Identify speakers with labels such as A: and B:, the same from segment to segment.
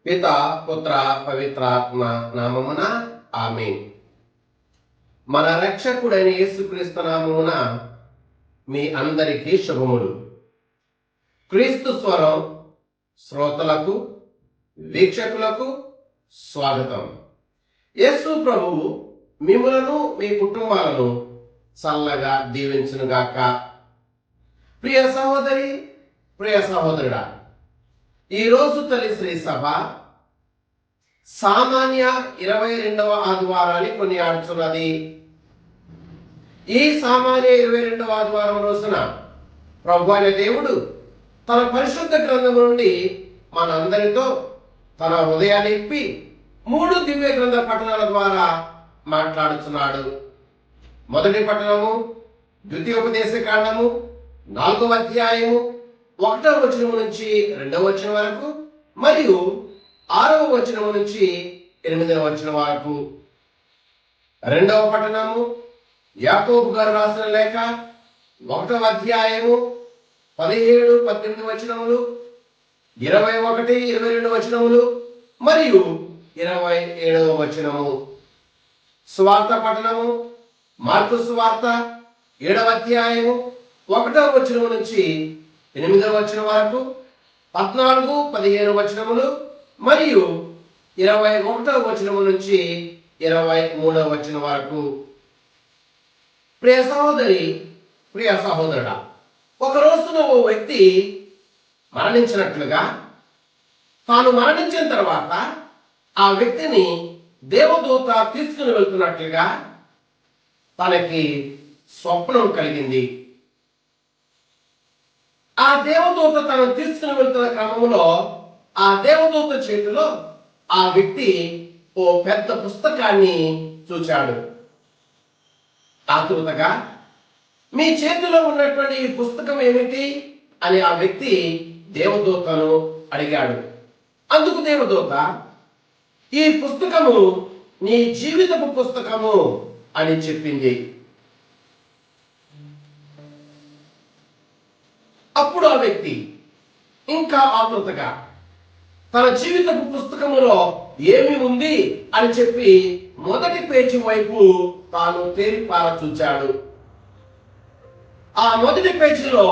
A: పిత పుత్ర పవిత్రాత్మ నామమున ఆమేన్. మన రక్షకుడైన యేసుక్రీస్తు నామమున మీ అందరికీ శుభములు. క్రీస్తు స్వరం శ్రోతలకు వీక్షకులకు స్వాగతం. యేసు ప్రభువు మిమ్ములను మీ కుటుంబాలను చల్లగా దీవించునుగాక. ప్రియ సహోదరి, ప్రియ సహోదరుడా, ఈరోజు తల్లి శ్రీ సభ సామాన్య 22వ ఆదివారాన్ని కొనియాడుతున్నది. ఈ సామాన్య 22వ ఆదివారం రోజున ప్రభు అయిన దేవుడు తన పరిశుద్ధ గ్రంథం నుండి మనందరితో తన హృదయాన్ని ఇప్పి 3 దివ్య గ్రంథ పఠనాల ద్వారా మాట్లాడుతున్నాడు. మొదటి పఠనము ద్వితీయోపదేశ కాండము 4వ అధ్యాయము 1వ వచనము నుంచి 2వ వచనం వరకు, మరియు 6వ వచనము నుంచి 8వ వచనం వరకు. రెండవ పఠనము యాకోబు గారు రాసిన లేఖ 1వ అధ్యాయము 17, 18 వచనములు, 21, 22 వచనములు మరియు 27వ వచనము. సువార్త పఠనము మార్కు సువార్త 7వ అధ్యాయము 1వ వచనము నుంచి 8వ వచనం వరకు, 14, 15 వచనములు మరియు 21వ వచనము నుంచి 23వ వచనం వరకు. ప్రియ సహోదరి, ప్రియ సహోదరుడా, ఒక రోజున ఓ వ్యక్తి మరణించినట్లుగా, తాను మరణించిన తర్వాత ఆ వ్యక్తిని దేవదూత తీసుకుని వెళ్తున్నట్లుగా తనకి స్వప్నం కలిగింది. ఆ దేవదూత తనను తీసుకుని వెళ్తున్న క్రమంలో ఆ దేవదూత చేతిలో ఆ వ్యక్తి ఓ పెద్ద పుస్తకాన్ని చూచాడు. ఆతృతగా, మీ చేతిలో ఉన్నటువంటి ఈ పుస్తకం ఏమిటి అని ఆ వ్యక్తి దేవదూతను అడిగాడు. అందుకు దేవదూత, ఈ పుస్తకము నీ జీవితపు పుస్తకము అని చెప్పింది. అప్పుడు ఆ వ్యక్తి ఇంకా ఆతృతగా తన జీవితపు పుస్తకములో ఏమి ఉంది అని చెప్పి మొదటి పేజీ వైపు తాను తేరిపార చూచాడు. ఆ మొదటి పేజీలో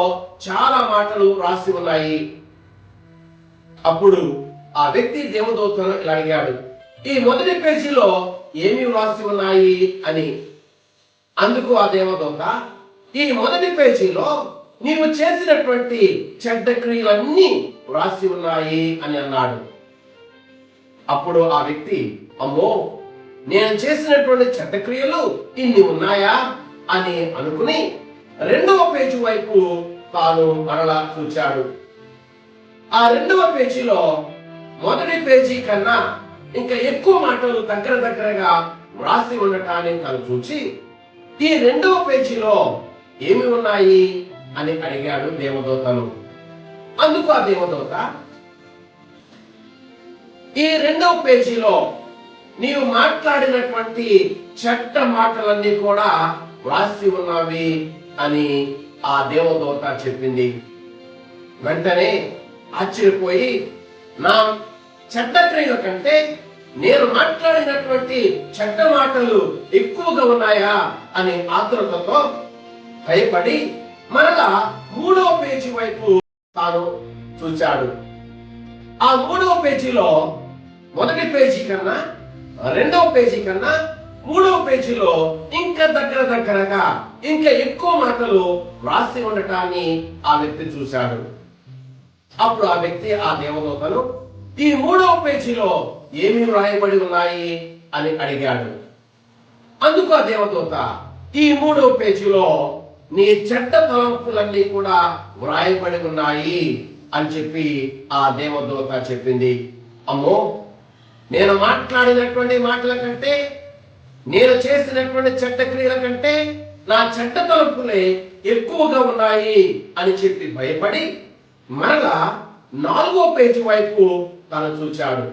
A: చాలా మాటలు రాసి ఉన్నాయి. అప్పుడు ఆ వ్యక్తి దేవదూతను ఇలా అడిగాడు, ఈ మొదటి పేజీలో ఏమి రాసి ఉన్నాయి అని. అందుకు ఆ దేవదూత, ఈ మొదటి పేజీలో నీవు చేసినటువంటి చెడ్డ క్రియలన్నీ రాసి ఉన్నాయి అని అన్నాడు. అప్పుడు ఆ వ్యక్తి, అమ్మో, నేను చేసినటువంటి చెడ్డ క్రియలు ఇన్ని ఉన్నాయా అని అనుకుని 2వ పేజీ వైపు తాను మరలా చూచాడు. ఆ 2వ పేజీలో మొదటి పేజీ కన్నా ఇంకా ఎక్కువ మాటలు దగ్గరగా రాసి ఉండటాన్ని తను చూచి, ఈ 2వ పేజీలో ఏమి ఉన్నాయి అని అడిగాడు దేవదూతను. అందుకు ఆ దేవదూత, ఈ 2వ పేజీలో నీవు మాట్లాడినటువంటి చెడ్డ మాటలన్నీ కూడా రాసి ఉన్నవి అని ఆ దేవదూత చెప్పింది. వెంటనే ఆశ్చర్యపోయి, నా చెడ్డ క్రియల కంటే నేను మాట్లాడినటువంటి చెడ్డ మాటలు ఎక్కువగా ఉన్నాయా అని ఆతృతతో భయపడి మరలా 3వ పేజీ వైపు తాను చూచాడు. ఆ 3వ పేజీలో మొదటి పేజీ కన్నా 2వ పేజీ కన్నా 3వ పేజీలో ఇంకా దగ్గరగా ఇంకా ఎక్కువ మాటలు రాసి ఉండటాన్ని ఆ వ్యక్తి చూశాడు. అప్పుడు ఆ వ్యక్తి ఆ దేవదూతను, ఈ 3వ పేజీలో ఏమి వ్రాయబడి ఉన్నాయి అని అడిగాడు. అందుకు ఆ దేవదూత, ఈ 3వ పేజీలో నీ చెడ్డ తలంపులన్నీ కూడా వ్రాయబడి ఉన్నాయి అని చెప్పి ఆ దేవదూత చెప్పింది. అమ్మో, నేను మాట్లాడినటువంటి మాటల కంటే, నేను చేసినటువంటి చెడ్డ క్రియల కంటే నా చెడ్డ తలంపులే ఎక్కువగా ఉన్నాయి అని చెప్పి భయపడి మరలా 4వ పేజీ వైపు తను చూచాడు.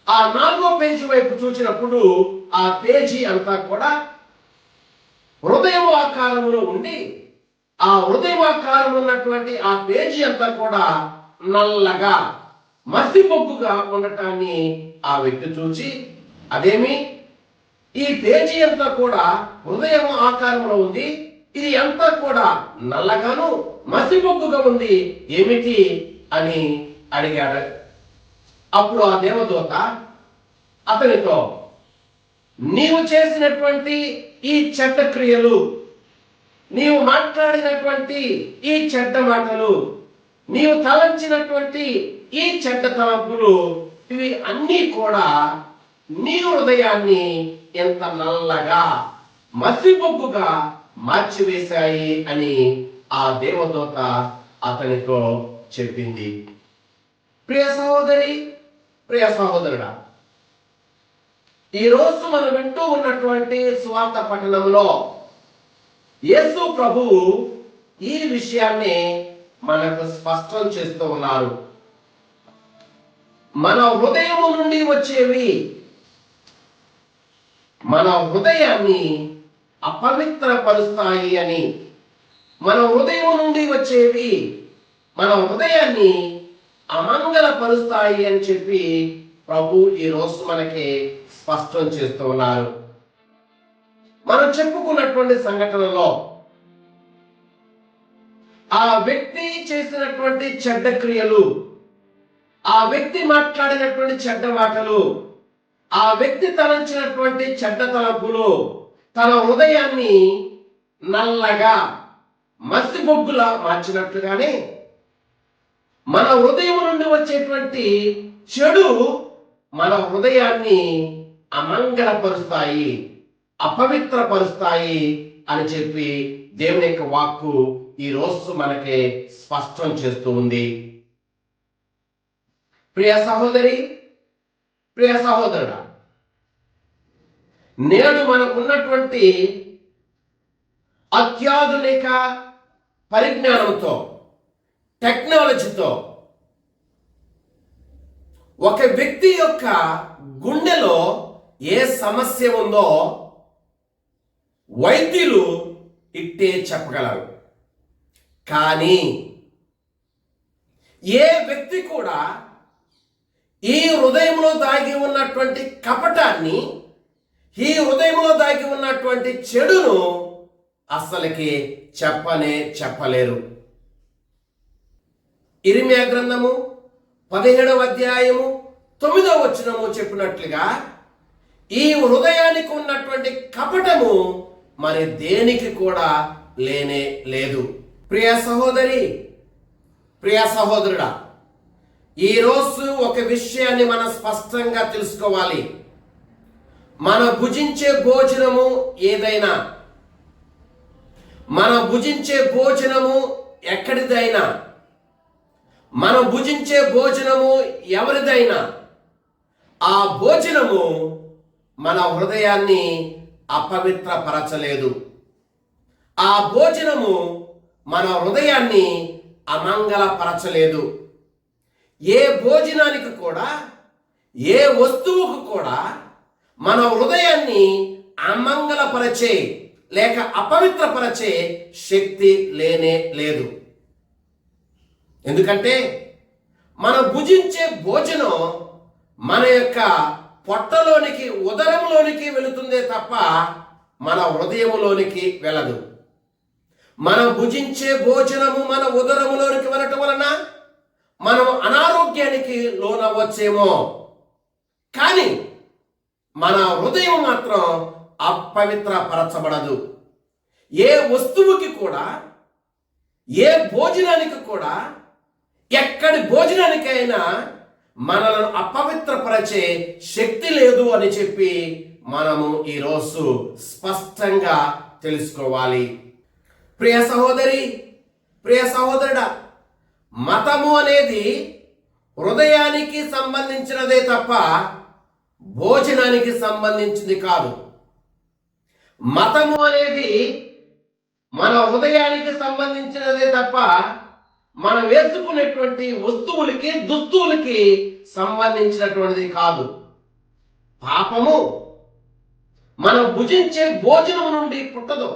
A: ఆ 4వ పేజీ వైపు చూచినప్పుడు ఆ పేజీ అంతా కూడా హృదయం ఆకారంలో ఉండి, ఆ హృదయం ఆకారం ఉన్నటువంటి ఆ పేజీ అంతా కూడా నల్లగా మసిబొగ్గుగా ఉండటాన్ని ఆ వ్యక్తి చూచి, అదేమి, ఈ పేజీ అంతా కూడా హృదయం ఆకారంలో ఉంది, ఇది అంతా కూడా నల్లగాను మసిబొగ్గుగా ఉంది, ఏమిటి అని అడిగాడు. అప్పుడు ఆ దేవదూత అతనితో, నీవు చేసినటువంటి ఈ చెడ్డ క్రియలు, నీవు మాట్లాడినటువంటి ఈ చెడ్డ మాటలు, నీవు తలంచినటువంటి ఈ చెడ్డ తలంపులు, ఇవి అన్నీ కూడా నీ హృదయాన్ని ఎంత నల్లగా మసిబొగ్గుగా మార్చివేశాయి అని ఆ దేవదూత అతనితో చెప్పింది. ప్రియ సహోదరి, ప్రియ సహోదరుడా, ఈరోజు మనం వింటూ ఉన్నటువంటి సువార్త పఠనంలో యేసు ప్రభువు ఈ విషయాన్ని మనకు స్పష్టం చేస్తూ ఉన్నారు. మన హృదయము నుండి వచ్చేవి మన హృదయాన్ని అపవిత్రపరుస్తాయి అని, మన హృదయం నుండి వచ్చేవి మన హృదయాన్ని అమంగళపరుస్తాయి అని చెప్పి ప్రభు ఈ రోజు మనకి స్పష్టం చేస్తూ ఉన్నారు. మనం చెప్పుకున్నటువంటి సంఘటనలో ఆ వ్యక్తి చేసినటువంటి చెడ్డ క్రియలు, ఆ వ్యక్తి మాట్లాడినటువంటి చెడ్డ మాటలు, ఆ వ్యక్తి తలంచినటువంటి చెడ్డ తలంపులు తన హృదయాన్ని నల్లగా మసిబొగ్గులా మార్చినట్లుగానే మన హృదయం నుండి వచ్చేటువంటి చెడు మన హృదయాన్ని అమంగళపరుస్తాయి, అపవిత్రపరుస్తాయి అని చెప్పి దేవుని యొక్క వాక్కు ఈ రోజు మనకి స్పష్టం చేస్తూ ఉంది. ప్రియ సహోదరి, ప్రియ సహోదరుడా, నేడు మనకున్నటువంటి అత్యాధునిక పరిజ్ఞానంతో, టెక్నాలజీతో ఒక వ్యక్తి యొక్క గుండెలో ఏ సమస్య ఉందో వైద్యులు ఇట్టే చెప్పగలరు. కానీ ఏ వ్యక్తి కూడా ఈ హృదయంలో దాగి ఉన్నటువంటి కపటాన్ని, ఈ హృదయంలో దాగి ఉన్నటువంటి చెడును అసలుకి చెప్పలేరు. ఇర్మియా గ్రంథము 17వ అధ్యాయము 9వ వచనము చెప్పినట్లుగా ఈ హృదయానికి ఉన్నటువంటి కపటము మరి దేనికి కూడా లేనే లేదు. ప్రియ సహోదరి, ప్రియ సహోదరుడా, ఈరోజు ఒక విషయాన్ని మనం స్పష్టంగా తెలుసుకోవాలి. మనం భుజించే భోజనము ఏదైనా, మనం భుజించే భోజనము ఎక్కడిదైనా, మనం భుజించే భోజనము ఎవరిదైనా, ఆ భోజనము మన హృదయాన్ని అపవిత్రపరచలేదు. ఆ భోజనము మన హృదయాన్ని అమంగళపరచలేదు. ఏ భోజనానికి కూడా, ఏ వస్తువుకు కూడా మన హృదయాన్ని అమంగళపరచే లేక అపవిత్రపరచే శక్తి లేనే లేదు. ఎందుకంటే మనం భుజించే భోజనం మన యొక్క పొట్టలోనికి, ఉదరంలోనికి వెళుతుందే తప్ప మన హృదయములోనికి వెళ్ళదు. మనం భుజించే భోజనము మన ఉదరములోనికి వెళ్ళటం వలన మనం అనారోగ్యానికి లోనవ్వచ్చేమో, కానీ మన హృదయం మాత్రం అపవిత్రపరచబడదు. ఏ వస్తువుకి కూడా, ఏ భోజనానికి కూడా, ఎక్కడి భోజనానికైనా మనలను అపవిత్రపరిచే శక్తి లేదు అని చెప్పి మనము ఈరోజు స్పష్టంగా తెలుసుకోవాలి. ప్రియ సహోదరి, ప్రియ సహోదరుడా, మతము అనేది హృదయానికి సంబంధించినదే తప్ప భోజనానికి సంబంధించింది కాదు. మతము అనేది మన హృదయానికి సంబంధించినదే తప్ప మనం వేసుకునేటువంటి వస్తువులకి, దుస్తువులకి సంబంధించినటువంటిది కాదు. పాపము మనం భుజించే భోజనం నుండి పుట్టదు.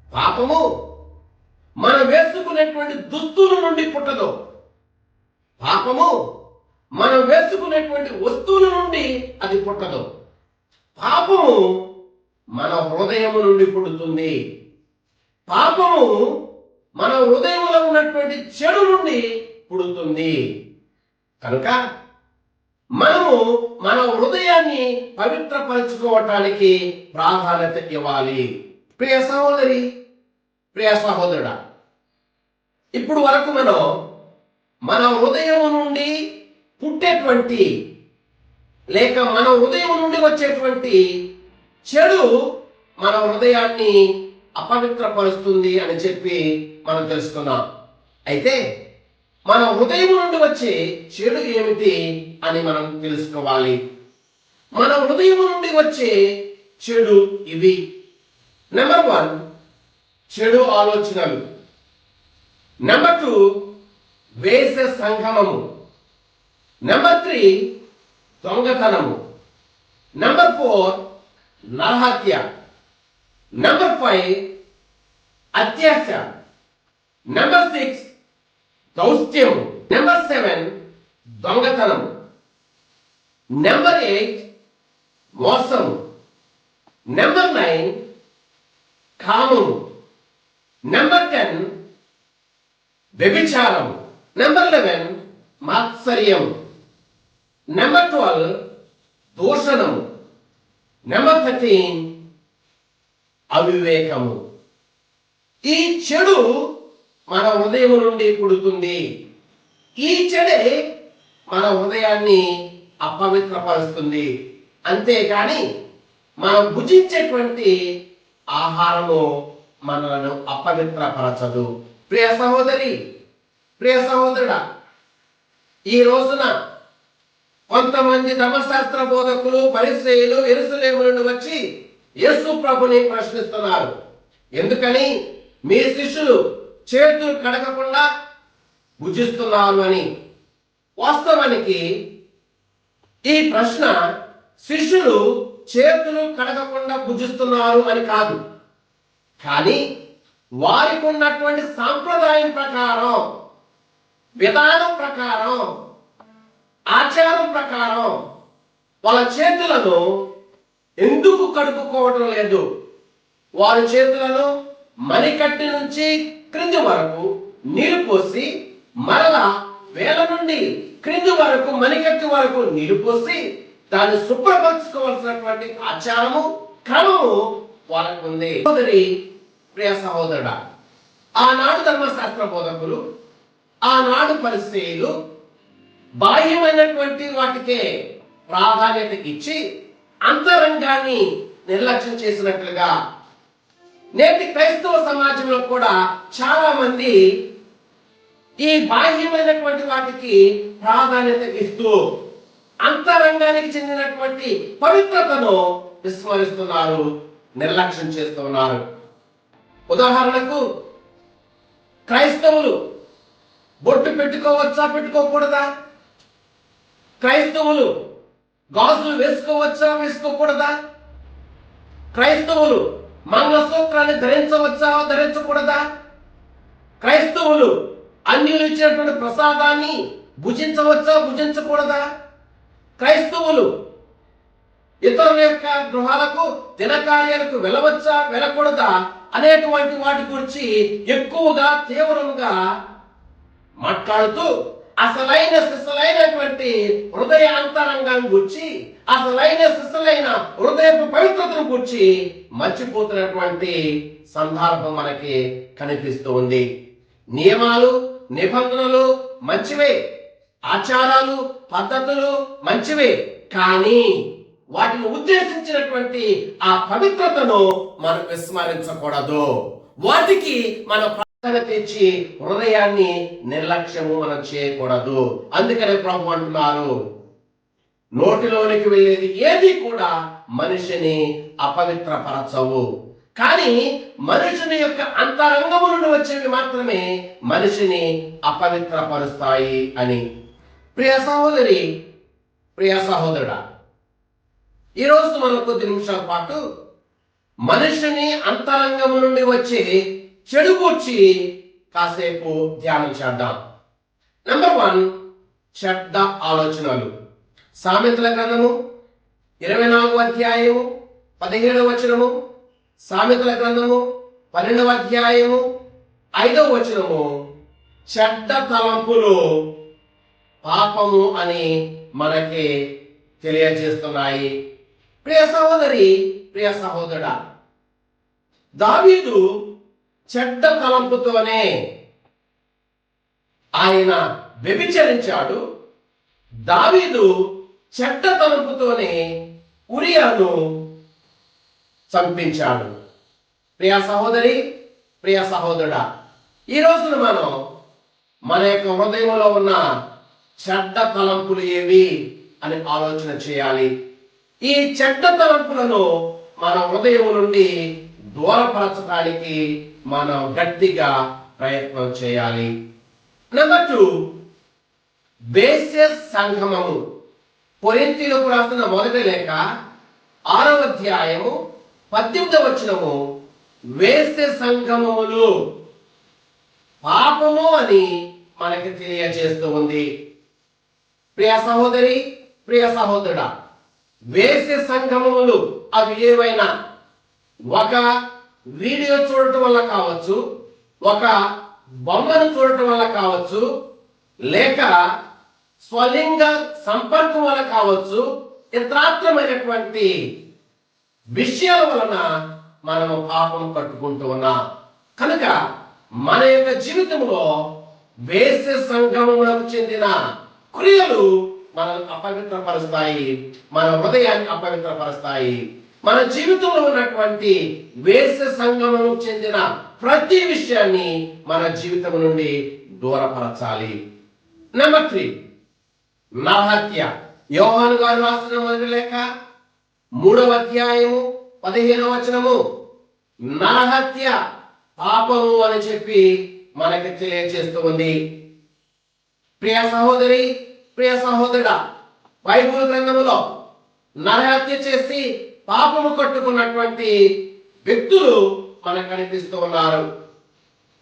A: పాపము మనం వేసుకునేటువంటి దుస్తుల నుండి పుట్టదు. పాపము మనం వేసుకునేటువంటి వస్తువుల నుండి అది పుట్టదు. పాపము మన హృదయము నుండి పుడుతుంది. పాపము మన హృదయంలో ఉన్నటువంటి చెడు నుండి పుడుతుంది. కనుక మనము మన హృదయాన్ని పవిత్రపరచుకోవటానికి ప్రాధాన్యత ఇవ్వాలి. ప్రియ సహోదరి, ప్రియ సహోదరుడా, ఇప్పుడు వరకు మనం మన హృదయం నుండి పుట్టేటువంటి లేక మన హృదయం నుండి వచ్చేటువంటి చెడు మన హృదయాన్ని అపవిత్రపరుస్తుంది అని చెప్పి మనం తెలుసుకున్నాం. అయితే మన హృదయం నుండి వచ్చే చెడు ఏమిటి అని మనం తెలుసుకోవాలి. మన హృదయం నుండి వచ్చే చెడు ఇవి. నెంబర్ 1, చెడు ఆలోచనలు. నెంబర్ 2, వేష సంగమము. నెంబర్ 3, దొంగతనము. నెంబర్ 4, నరహత్య. నెంబర్ 5, అత్యాశ. నెంబర్ 6, దౌత్యము. నెంబర్ 7, దొంగతనము. నెంబర్ 8, మోసము. నెంబర్ 9, కామము. నెంబర్ 10, వ్యభిచారము. నెంబర్ 11, మాత్సర్యము. నెంబర్ 12, దూషణము. నెంబర్ 13, అవివేకము. ఈ చెడు మన హృదయం నుండి పుడుతుంది. ఈ చెడే మన హృదయాన్ని అపవిత్రపరుస్తుంది. అంతేకాని మనం భుజించేటువంటి ఆహారము మనలను అపవిత్రపరచదు. ప్రియ సహోదరి, ప్రియ సహోదరుడా, ఈ రోజున కొంతమంది ధర్మశాస్త్ర బోధకులు, పరిసయ్యులు యెరూషలేము నుండి వచ్చి యేసు ప్రభుని ప్రశ్నిస్తున్నారు. ఎందుకని మీ శిష్యులు చేతులు కడగకుండా భుజిస్తున్నారు అని. వాస్తవానికి ఈ ప్రశ్న శిష్యులు చేతులు కడగకుండా భుజిస్తున్నారు అని కాదు, కానీ వారికి ఉన్నటువంటి సాంప్రదాయం ప్రకారం, విధానం ప్రకారం, ఆచారం ప్రకారం వాళ్ళ చేతులను ఎందుకు కడుక్కోవటం లేదు? వారి చేతులను మణికట్టి నుంచి క్రింది వరకు నీరు పోసి, మరలా వేల నుండి క్రింది వరకు మణికట్టి వరకు నీరు పోసి దాన్ని శుభ్రపరచుకోవాల్సినటువంటి ఆచారము, క్రమము వాళ్ళకు ఉంది. సోదరి, ప్రియ సహోదరుడా, ఆనాడు ధర్మశాస్త్ర బోధకులు, ఆనాడు పరిసయ్యులు బాహ్యమైనటువంటి వాటికే ప్రాధాన్యత ఇచ్చి అంతరంగాన్ని నిర్లక్ష్యం చేసినట్లుగా నేటి క్రైస్తవ సమాజంలో కూడా చాలా మంది ఈ బాహ్యమైనటువంటి వాటికి ప్రాధాన్యత ఇస్తూ అంతరంగానికి చెందినటువంటి పవిత్రతను విస్మరిస్తున్నారు, నిర్లక్ష్యం చేస్తున్నారు. ఉదాహరణకు, క్రైస్తవులు బొట్టు పెట్టుకోవచ్చా, పెట్టుకోకూడదా? క్రైస్తవులు గాజులు వేసుకోవచ్చా, వేసుకోకూడదా? క్రైస్తవులు మంగళసూత్రాన్ని ధరించవచ్చా, ధరించకూడదా? క్రైస్తవులు అన్యులు ఇచ్చినటువంటి ప్రసాదాన్ని భుజించవచ్చా, భుజించకూడదా? క్రైస్తవులు ఇతరుల యొక్క గృహాలకు, దినకార్యాలకు వెళ్ళవచ్చా, వెళ్ళకూడదా అనేటువంటి వాటి గురించి ఎక్కువగా తీవ్రంగా మాట్లాడుతూ అసలైన సిసలైనటువంటి హృదయ అంతరంగాన్ని గురించి, అసలైన సిసలైన హృదయ పవిత్రతను గురించి మర్చిపోతున్నటువంటి సందర్భం మనకి కనిపిస్తూ ఉంది. నియమాలు, నిబంధనలు మంచివే, ఆచారాలు, పద్ధతులు మంచివే, కానీ వాటిని ఉద్దేశించినటువంటి ఆ పవిత్రతను మనం విస్మరించకూడదు. వాటికి మన ప్రాధాన్యత ఇచ్చి హృదయాన్ని నిర్లక్ష్యము మనం చేయకూడదు. అందుకనే ప్రభు అంటున్నారు, నోటిలోనికి వెళ్ళేది ఏది కూడా మనిషిని అపవిత్రపరచవు, కానీ మనుషుని యొక్క అంతరంగము నుండి వచ్చేవి మాత్రమే మనిషిని అపవిత్రపరుస్తాయి అని. ప్రియ సహోదరి, ప్రియ సహోదరుడా, ఈరోజు మనం కొద్ది నిమిషాల పాటు మనుషుని అంతరంగము నుండి వచ్చే చెడు గూర్చి కాసేపు ధ్యానం చేద్దాం. నెంబర్ 1, చెడ్డ ఆలోచనలు. సామెతల గ్రంథము 24వ అధ్యాయము 17వ వచనము, సామెతల గ్రంథము 12వ అధ్యాయము 5వ వచనము చెడ్డ తలంపులు పాపము అని మనకి తెలియజేస్తున్నాయి. ప్రియ సహోదరి, ప్రియ సహోదరుడా, దావీదు చెడ్డ తలంపుతోనే ఆయన వ్యభిచరించాడు. దావీదు చెడ్డ తలంపుతోనే ఉరియాను చంపించాడు. ప్రియ సహోదరి, ప్రియ సహోదరుడా, ఈ రోజున మనం మన యొక్క హృదయంలో ఉన్న చెడ్డ తలంపులు ఏవి అని ఆలోచన చేయాలి. ఈ చెడ్డ తలంపులను మన హృదయం నుండి దూరపరచడానికి మనం గట్టిగా ప్రయత్నం చేయాలి. నెంబర్ 2, వేశ్య సంగమము. కొరింథీయులకు రాసిన మొదటి లేఖ 6వ అధ్యాయము 18వ వచనము వేశ్య సంగమములు పాపము అని మనకి తెలియజేస్తూ ఉంది. ప్రియ సహోదరి, ప్రియ సహోదరుడా, వేశ్య సంగమములు అవి ఏవైనా ఒక వీడియో చూడటం వల్ల కావచ్చు, ఒక బొమ్మను చూడటం వల్ల కావచ్చు, లేక స్వలింగ సంపర్కం వల్ల కావచ్చు, ఇతరాత్రమైనటువంటి విషయాల వలన మనము పాపం కట్టుకుంటూ ఉన్నాం. కనుక మన యొక్క జీవితంలో వేశ్య సంగమములకు చెందిన క్రియలు మనల్ని అపవిత్రపరుస్తాయి, మన హృదయాన్ని అపవిత్రపరుస్తాయి. మన జీవితంలో ఉన్నటువంటి వేశ్య సంగమముకు చెందిన ప్రతి విషయాన్ని మన జీవితం నుండి దూరపరచాలి. నెంబర్ 3, నరహత్య. యోహాను గారు రాసిన మొదటి లేఖ 3వ అధ్యాయము 15వ వచనము నరహత్య పాపము అని చెప్పి మనకి తెలియజేస్తూ ఉంది. ప్రియ సహోదరి, ప్రియ సహోదరుడా, బైబిల్ గ్రంథములో నరహత్య చేసి పాపము కట్టుకున్నటువంటి వ్యక్తులు మనకు కనిపిస్తూ ఉన్నారు.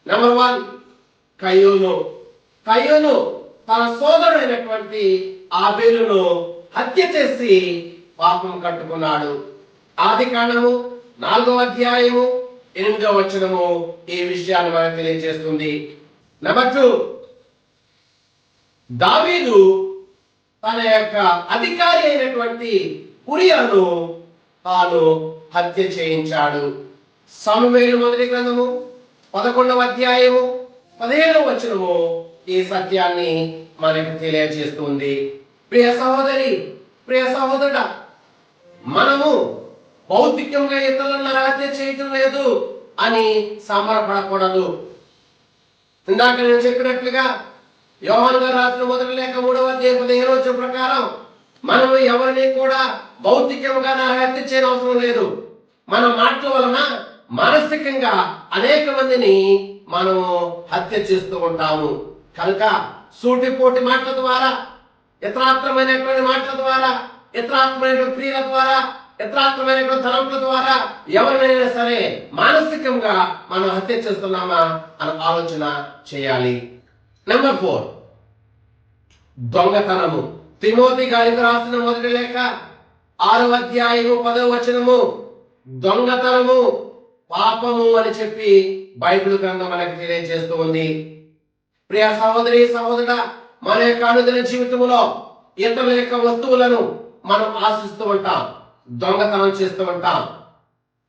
A: నెంబర్ 1, కయ్యూను. కయ్యూను తన సోదరుడైనటువంటి ఆబేలును హత్య చేసి పాపం కట్టుకున్నాడు. ఆదికాండము 4వ అధ్యాయము 8వ వచనము ఈ విషయాన్ని మనకు తెలియజేస్తుంది. నెంబర్ 2, దావీదు తన యొక్క అధికారి అయినటువంటి ఉరియాను తాను హత్య చేయించాడు. సమూయేలు మొదటి గ్రంథము 11వ అధ్యాయము 15వ వచనము ఈ సత్యాన్ని మనకు తెలియజేస్తుంది. ప్రియ సహోదరి, ప్రియ సహోదరుడా, మనము భౌతికంగా ఇతరులను నరహత్య చేయటం లేదు అని సంబరపడకూడదు. ఇందాక నేను చెప్పినట్లుగా యోహాను గారు రాసిన మొదటి లేఖ 3వ అధ్యాయం 15వ వచనం ప్రకారం మనము ఎవరిని కూడా భౌతికంగా నరహత్య చేయనవసరం లేదు. మన మాటల వలన మానసికంగా అనేక మందిని మనము హత్య చేస్తూ ఉంటాము. కనుక సూటిపోటి మాటల ద్వారా, ఇతరాత్రమైనటువంటి మాటల ద్వారా, ఇతరాత్రమైనటువంటి క్రియల ద్వారా, ఇతరాత్రమైనటువంటి తలంపుల ద్వారా ఎవరినైనా సరే మానసికంగా మనం హత్య చేస్తున్నామా అని ఆలోచన చేయాలి. నెంబర్ 4, దొంగతనము. తిమోతి గారికి రాసిన మొదటి లేఖ 6వ అధ్యాయము 10వ వచనము దొంగతనము పాపము అని చెప్పి బైబిల్ గ్రంథం మనకు తెలియజేస్తూ ఉంది. ప్రియ సహోదరి, సహోదరుడా, మన యొక్క అనుదిన జీవితంలో ఇతరుల యొక్క వస్తువులను మనం ఆశిస్తూ ఉంటాం, దొంగతనం చేస్తూ ఉంటాం.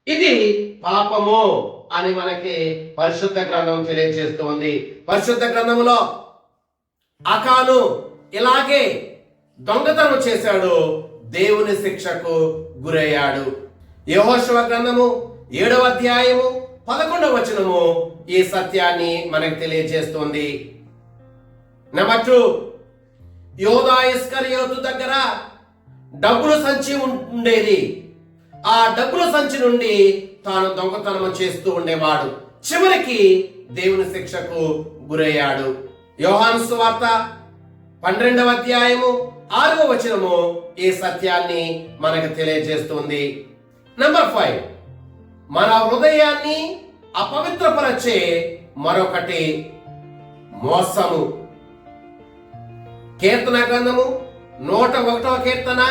A: ఇది పాపము అని మనకి పరిశుద్ధ గ్రంథం తెలియజేస్తూ ఉంది. పరిశుద్ధ గ్రంథములో అకాను ఇలాగే దొంగతనం చేశాడు, దేవుని శిక్షకు గురయ్యాడు. యెహోషువ గ్రంథము 7వ అధ్యాయము 11వ వచనము ఈ సత్యాన్ని మనకు తెలియజేస్తుంది. నెంబర్ 2, యోధా ఇస్కరియోతు దగ్గర డబ్బుల సంచి ఉండేది. ఆ డబ్బుల సంచి నుండి తాను దొంగతనం చేస్తూ ఉండేవాడు. చివరికి దేవుని శిక్షకు గురయ్యాడు. యోహాను సువార్త 12వ అధ్యాయము 6వ వచనము ఈ సత్యాన్ని మనకు తెలియజేస్తుంది. నెంబర్ 5, మన హృదయాన్ని అపవిత్రపరచే మరొకటి మోసము. కీర్తన గ్రంథము 101వ కీర్తన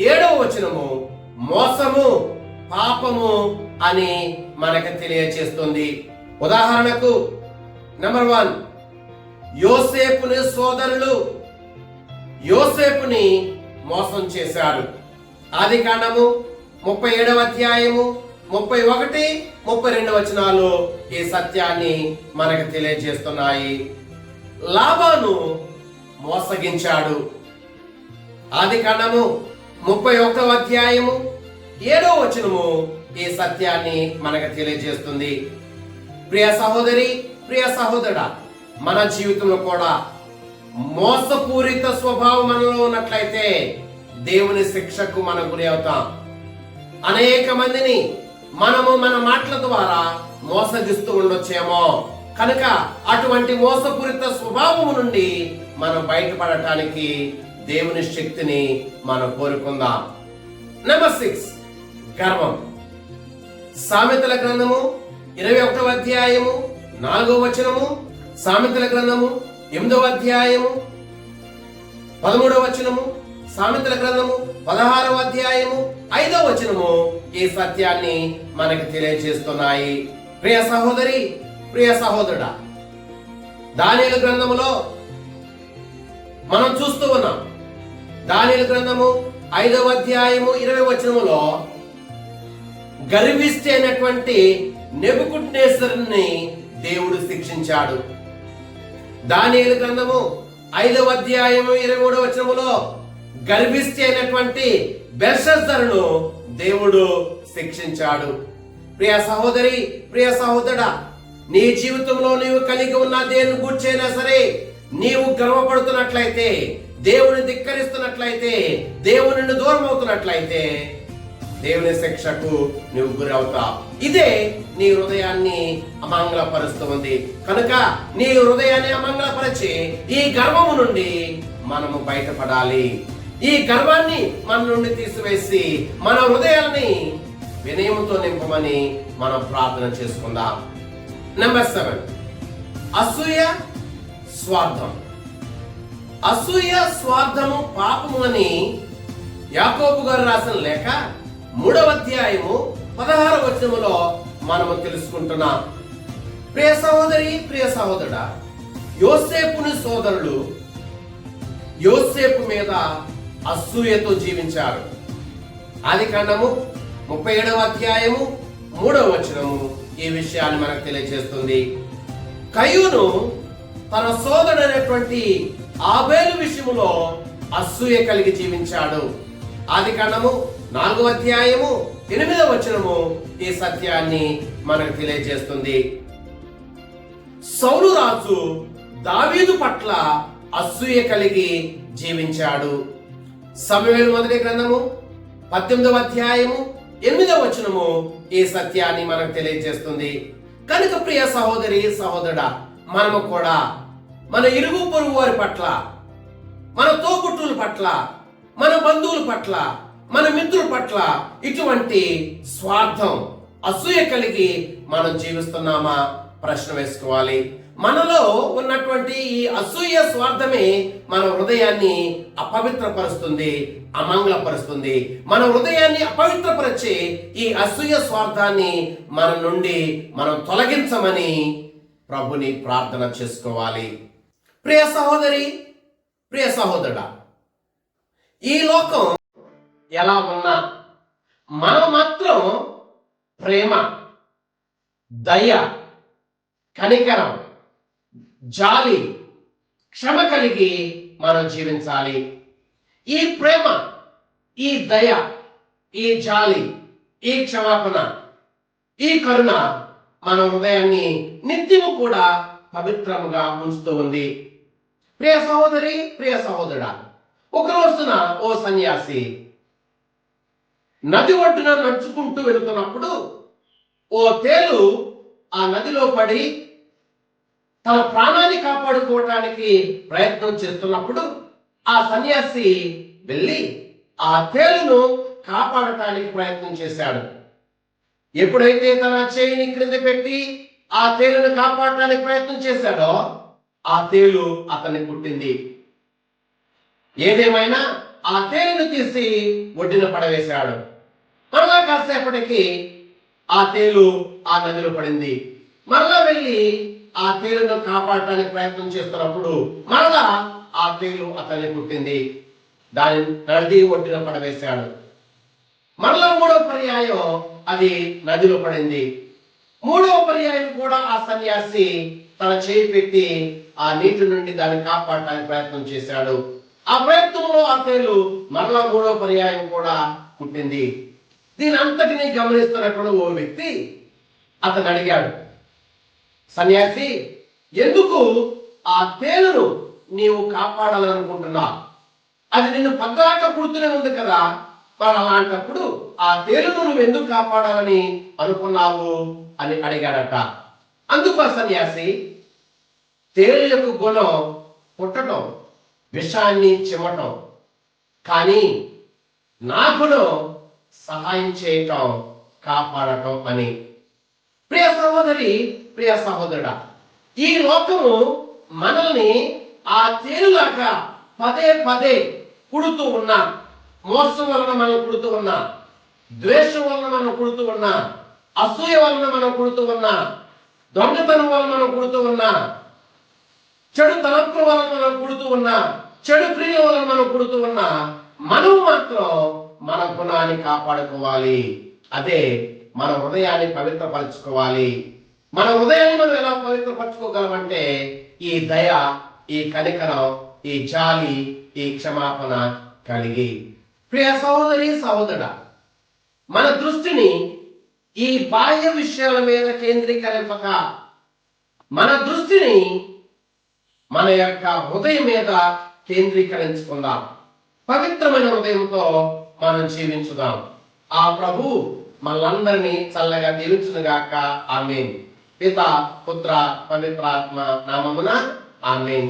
A: 7వ వచనము మోసము పాపము అని మనకు తెలియచేస్తుంది. ఉదాహరణకు నెంబర్ 1, యోసేపుని సోదరులు యోసేపుని మోసం చేశారు. ఆదికాండము 37వ అధ్యాయము 31, 32 వచనాలు ఈ సత్యాన్ని మనకు తెలియజేస్తున్నాయి. లాబాను మోసగించాడు. ఆదికాండము 31వ అధ్యాయము 7వ వచనము ఈ సత్యాన్ని మనకు తెలియజేస్తుంది. ప్రియ సహోదరి, ప్రియ సహోదరుడా, మన జీవితంలో కూడా మోసపూరిత స్వభావం మనలో ఉన్నట్లయితే దేవుని శిక్షకు మనం గురి అవుతాం. అనేక మందిని మనము మన మాటల ద్వారా మోసగిస్తూ ఉండొచ్చేమో. కనుక అటువంటి మోసపూరిత స్వభావము నుండి మనం బయటపడటానికి దేవుని శక్తిని మనం కోరుకుందాం. నెంబర్ 6, గర్వం. సామెతల గ్రంథము 21వ అధ్యాయము 4వ వచనము, సామెతల గ్రంథము 8వ అధ్యాయము 13వ వచనము, సామెతల గ్రంథము 16వ అధ్యాయము 5వ వచనము ఈ సత్యాన్ని మనకు తెలియజేస్తున్నాయి. ప్రియ సహోదరి, ప్రియ సహోదరుడా, దానియేలు గ్రంథములో మనం చూస్తూ ఉన్నాం. దానియేలు గ్రంథము 5వ అధ్యాయము 20వ వచనములో గర్విష్టి అయినటువంటి నెబుకద్నెజరుని దేవుడు శిక్షించాడు. దానియేలు గ్రంథము 5వ అధ్యాయము 23వ వచనములో గర్విష్టి అయినటువంటి బెల్షస్సరును దేవుడు శిక్షించాడు. ప్రియ సహోదరి, ప్రియ సహోదరుడా, నీ జీవితంలో నీవు కలిగి ఉన్న దేని గూర్చైనా సరే నీవు గర్వపడుతున్నట్లయితే, దేవుని ధిక్కరిస్తున్నట్లయితే, దేవుని నుండి దూరం అవుతున్నట్లయితే దేవుని శిక్షకు నువ్వు గురి అవుతావు. ఇదే నీ హృదయాన్ని అమంగళపరుస్తుంది. కనుక నీ హృదయాన్ని అమంగళపరిచి ఈ గర్వము నుండి మనము బయటపడాలి. ఈ గర్వాన్ని మన నుండి తీసివేసి మన హృదయాన్ని వినయముతో నింపమని మనం ప్రార్థన చేసుకుందాం. నెంబర్ 7, అసూయ, స్వార్థం. అసూయ, స్వార్థము పాపము అని యాకోబు గారు రాసిన లేఖ 3వ అధ్యాయము 16వ వచనములో మనము తెలుసుకుంటున్నాం. ప్రియ సహోదరి, ప్రియ సహోదరుడా, యోసేపుని సోదరులు యోసేపు మీద అసూయతో జీవించారు. ఆదికాండము 37వ అధ్యాయము 3వ వచనము ఈ విషయాన్ని మనకు తెలియజేస్తుంది. కయ్యూను తన సోదరుడైనటువంటి ఆబేలు విషయములో అసూయ కలిగి జీవించాడు. ఆదికాండము 4వ అధ్యాయము 8వ వచనము ఈ సత్యాన్ని మనకు తెలియజేస్తుంది. సౌలు రాజు దావీదు పట్ల అసూయ కలిగి జీవించాడు. సమూయేలు మొదటి గ్రంథము 18వ అధ్యాయము 8వ వచనము ఈ సత్యాన్ని మనకు తెలియజేస్తుంది. కనుక ప్రియ సహోదరి, సహోదరుడా, మనము కూడా మన ఇరుగు పొరుగు వారి పట్ల, మన తోబుట్టుల పట్ల, మన బంధువుల పట్ల, మన మిత్రుల పట్ల ఇటువంటి స్వార్థం, అసూయ కలిగి మనం జీవిస్తున్నామా ప్రశ్న వేసుకోవాలి. మనలో ఉన్నటువంటి ఈ అసూయ స్వార్థమే మన హృదయాన్ని అపవిత్రపరుస్తుంది, అమంగళపరుస్తుంది. మన హృదయాన్ని అపవిత్రపరిచే ఈ అసూయ స్వార్థాన్ని మన నుండి మనం తొలగించమని ప్రభుని ప్రార్థన చేసుకోవాలి. ప్రియ సహోదరి, ప్రియ సహోదరుడా, ఈ లోకం ఎలా ఉన్నా మనం మాత్రం ప్రేమ, దయ, కనికరం, జాలి, క్షమ కలిగి మనం జీవించాలి. ఈ ప్రేమ, ఈ దయ, ఈ జాలి, ఈ క్షమాపణ, ఈ కరుణ మన హృదయాన్ని నిత్యము కూడా పవిత్రముగా ఉంచుతూ ఉంది. ప్రియ సహోదరి, ప్రియ సహోదరుడా, ఒక రోజున ఓ సన్యాసి నది ఒడ్డున నడుచుకుంటూ వెళుతున్నప్పుడు ఓ తేలు ఆ నదిలో పడి తన ప్రాణాన్ని కాపాడుకోవడానికి ప్రయత్నం చేస్తున్నప్పుడు ఆ సన్యాసి వెళ్ళి ఆ తేలును కాపాడటానికి ప్రయత్నం చేశాడు. ఎప్పుడైతే తన చేయిని క్రింద పెట్టి ఆ తేలును కాపాడటానికి ప్రయత్నం చేశాడో ఆ తేలు అతన్ని కుట్టింది. ఏదేమైనా ఆ తేలును తీసి ఒడ్డున పడవేశాడు. మరలా కాసేపటికి ఆ తేలు ఆ నదిలో పడింది. మరలా వెళ్ళి ఆ తేలును కాపాడటానికి ప్రయత్నం చేస్తున్నప్పుడు మరలా ఆ తేలు అతన్ని కుట్టింది. దాని నది ఒడ్డున పడవేశాడు. మరలా మూడో పర్యాయం అది నదిలో పడింది. మూడో పర్యాయం కూడా ఆ సన్యాసి తన చేయి పెట్టి ఆ నీటి నుండి దాన్ని కాపాడటానికి ప్రయత్నం చేశాడు. ఆ ప్రయత్నంలో ఆ తేలు మరలా మూడో పర్యాయం కూడా కుట్టింది. దీని అంతటినీ గమనిస్తున్నటువంటి ఓ వ్యక్తి అతను అడిగాడు, సన్యాసి, ఎందుకు ఆ తేలును నీవు కాపాడాలనుకుంటున్నావు? అది నిన్ను పద్దాక కుడుతూనే ఉంది కదా, మరి అలాంటప్పుడు ఆ తేలును నువ్వు ఎందుకు కాపాడాలని అనుకున్నావు అని అడిగాడట. అందుకు ఆ సన్యాసి, తేలు యొక్క గుణం పుట్టడం, విషాన్ని చిమ్మటం, కానీ నా గుణం సహాయం చేయటం, కాపాడటం అని. ప్రియ సహోదరి, ప్రియ సహోదరుడా, ఈ లోకము మనల్ని ఆ తేలులాగా పదే పదే కుడుతూ ఉన్నా, మోసం వలన మనం కుడుతూ ఉన్నా, ద్వేషం వలన మనం కుడుతూ ఉన్నా, అసూయ వలన మనం కుడుతూ ఉన్నా, దొంగతనం వలన మనం కుడుతూ ఉన్నా, చెడు తలంపుల వలన మనం కుడుతూ ఉన్నా, చెడు క్రియల వలన మనం కుడుతూ ఉన్నా, మనం మాత్రం మన గుణాన్ని కాపాడుకోవాలి. అదే మన హృదయాన్ని పవిత్రపరచుకోవాలి. మన హృదయాన్ని మనం ఎలా పవిత్రపరచుకోగలమంటే ఈ దయ, ఈ కనికరం, ఈ జాలి, ఈ క్షమాపణ కలిగి. ప్రియ సహోదరి, సహోదరుడా, మన దృష్టిని ఈ బాహ్య విషయాల మీద కేంద్రీకరింపక మన దృష్టిని మన యొక్క హృదయం మీద కేంద్రీకరించుకుందాం. పవిత్రమైన హృదయంతో మనం జీవించుదాం. ఆ ప్రభు మనందరినీ చల్లగా దీవించునుగాక. ఆమేన్. పిత, పుత్ర, పవిత్రాత్మ నామమున ఆమేన్.